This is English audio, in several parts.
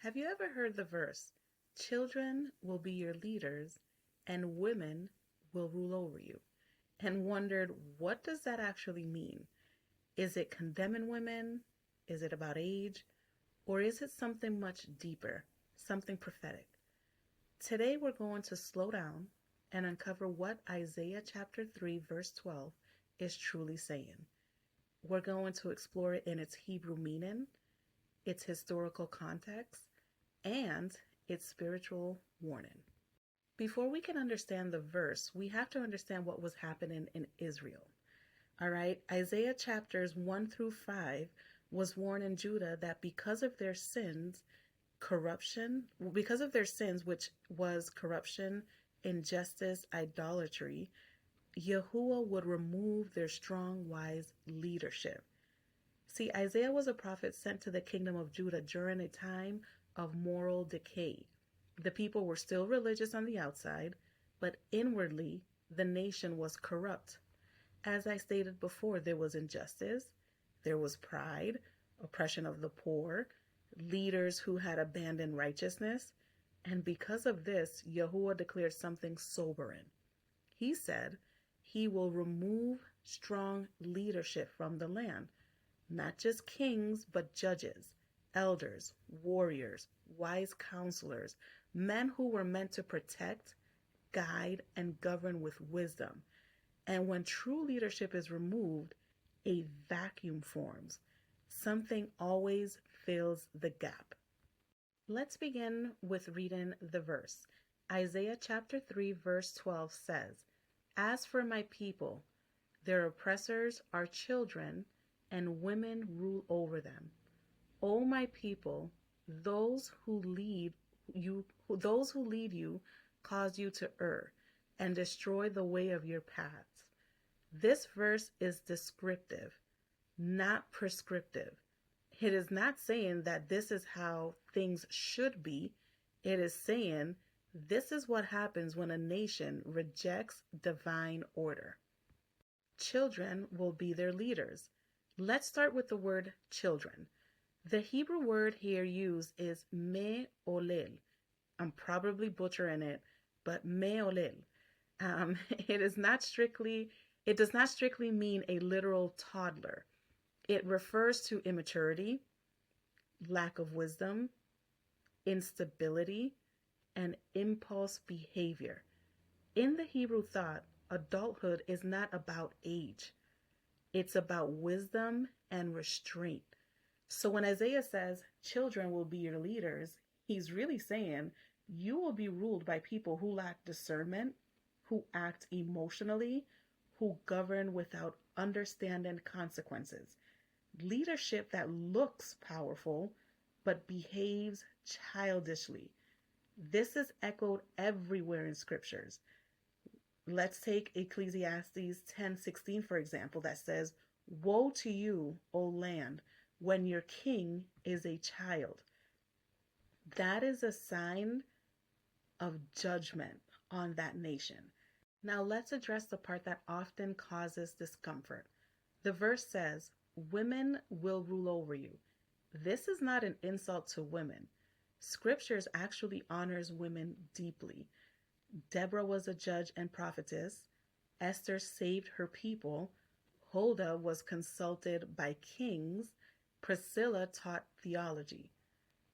Have you ever heard the verse, children will be your leaders and women will rule over you, and wondered, what does that actually mean? Is it condemning women? Is it about age? Or is it something much deeper, something prophetic? Today we're going to slow down and uncover what Isaiah chapter 3 verse 12 is truly saying. We're going to explore it in its Hebrew meaning, its historical context, and its spiritual warning. Before we can understand the verse, we have to understand what was happening in Israel. All right, Isaiah chapters 1 through 5 was warning Judah that because of their sins, which was corruption, injustice, idolatry, Yahuwah would remove their strong, wise leadership. See, Isaiah was a prophet sent to the kingdom of Judah during a time of moral decay. The people were still religious on the outside, but inwardly, the nation was corrupt. As I stated before, there was injustice, there was pride, oppression of the poor, leaders who had abandoned righteousness, and because of this, Yahuwah declared something sobering. He said he will remove strong leadership from the land, not just kings, but judges, elders, warriors, wise counselors, men who were meant to protect, guide, and govern with wisdom. And when true leadership is removed, a vacuum forms. Something always fills the gap. Let's begin with reading the verse. Isaiah chapter 3 verse 12 says, "As for my people, their oppressors are children, and women rule over them. O my people, those who lead you cause you to err and destroy the way of your paths." This verse is descriptive, not prescriptive. It is not saying that this is how things should be. It is saying this is what happens when a nation rejects divine order. Children will be their leaders. Let's start with the word children. The Hebrew word here used is me-olel. I'm probably butchering it, but me-olel. It does not strictly mean a literal toddler. It refers to immaturity, lack of wisdom, instability, and impulse behavior. In the Hebrew thought, adulthood is not about age. It's about wisdom and restraint. So when Isaiah says children will be your leaders, he's really saying you will be ruled by people who lack discernment, who act emotionally, who govern without understanding consequences. Leadership that looks powerful but behaves childishly. This is echoed everywhere in scriptures. Let's take Ecclesiastes 10:16 for example, that says, "Woe to you, O land, when your king is a child." That is a sign of judgment on that nation. Now let's address the part that often causes discomfort. The verse says, "Women will rule over you." This is not an insult to women. Scriptures actually honors women deeply. Deborah was a judge and prophetess. Esther saved her people. Huldah was consulted by kings. Priscilla taught theology.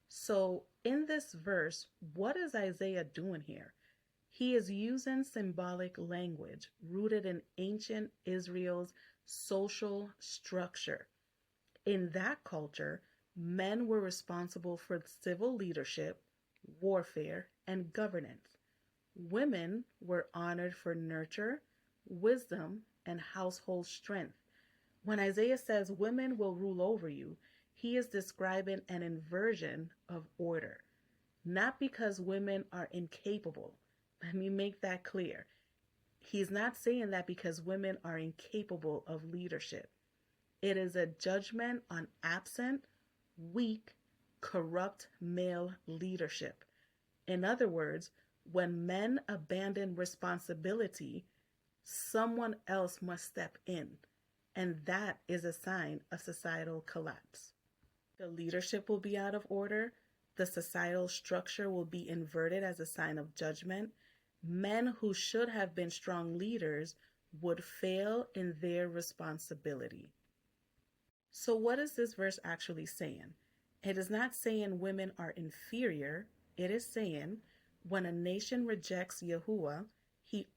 So in this verse, what is Isaiah doing here? He is using symbolic language rooted in ancient Israel's social structure. In that culture, men were responsible for civil leadership, warfare, and governance. Women were honored for nurture, wisdom, and household strength. When Isaiah says women will rule over you, he is describing an inversion of order. Not because women are incapable. Let me make that clear. He's not saying that because women are incapable of leadership. It is a judgment on absent, weak, corrupt male leadership. In other words, when men abandon responsibility, someone else must step in, and that is a sign of societal collapse. The leadership will be out of order, The societal structure will be inverted as a sign of judgment. Men who should have been strong leaders would fail in their responsibility. So, what is this verse actually saying? It is not saying women are inferior. It is saying when a nation rejects Yahuwah, he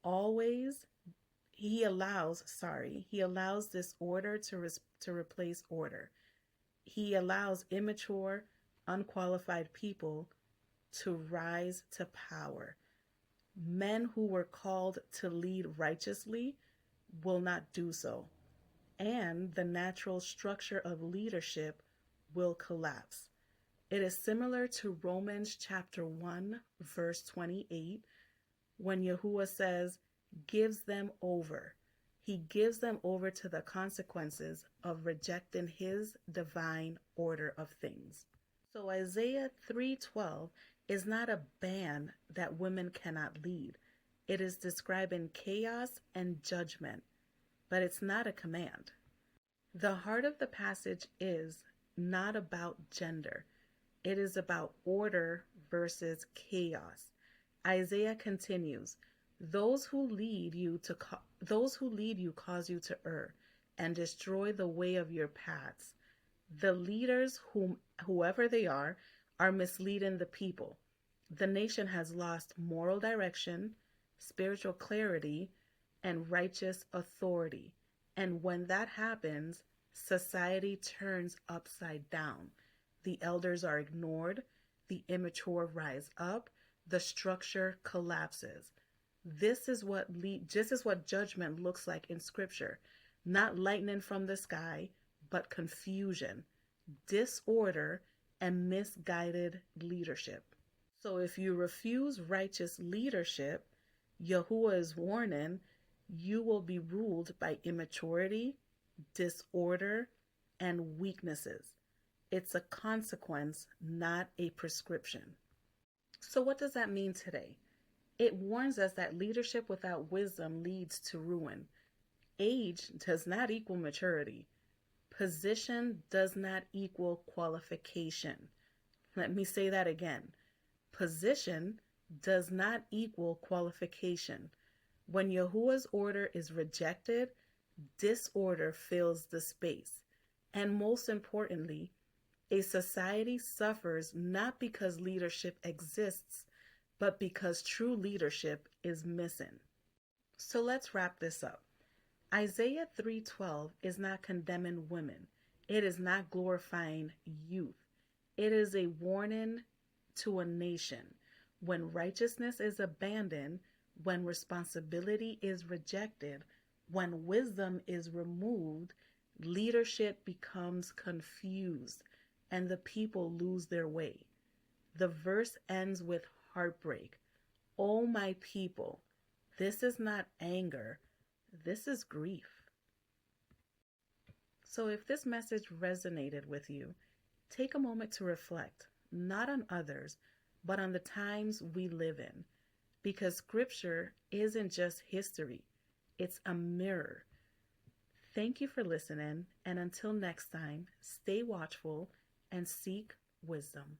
allows disorder to replace order. He allows immature, unqualified people to rise to power. Men who were called to lead righteously will not do so, and the natural structure of leadership will collapse. It is similar to Romans chapter 1, verse 28, when Yahuwah says, gives them over. He gives them over to the consequences of rejecting his divine order of things. So Isaiah 3:12 is not a ban that women cannot lead. It is describing chaos and judgment, but it's not a command. The heart of the passage is not about gender. It is about order versus chaos. Isaiah continues, those who lead you cause you to err and destroy the way of your paths. The leaders, whoever they are misleading the people. The nation has lost moral direction, spiritual clarity, and righteous authority. And when that happens, society turns upside down. The elders are ignored, the immature rise up, the structure collapses. This is what judgment looks like in Scripture. Not lightning from the sky, but confusion, disorder, and misguided leadership. So if you refuse righteous leadership, Yahuwah is warning, you will be ruled by immaturity, disorder, and weaknesses. It's a consequence, not a prescription. So what does that mean today? It warns us that leadership without wisdom leads to ruin. Age does not equal maturity. Position does not equal qualification. Let me say that again. Position does not equal qualification. When Yahuwah's order is rejected, disorder fills the space. And most importantly, a society suffers not because leadership exists, but because true leadership is missing. So let's wrap this up. Isaiah 3:12 is not condemning women. It is not glorifying youth. It is a warning to a nation. When righteousness is abandoned, when responsibility is rejected, when wisdom is removed, leadership becomes confused and the people lose their way. The verse ends with heartbreak. Oh, my people, this is not anger, this is grief. So if this message resonated with you, take a moment to reflect, not on others, but on the times we live in. Because Scripture isn't just history, it's a mirror. Thank you for listening, and until next time, stay watchful and seek wisdom.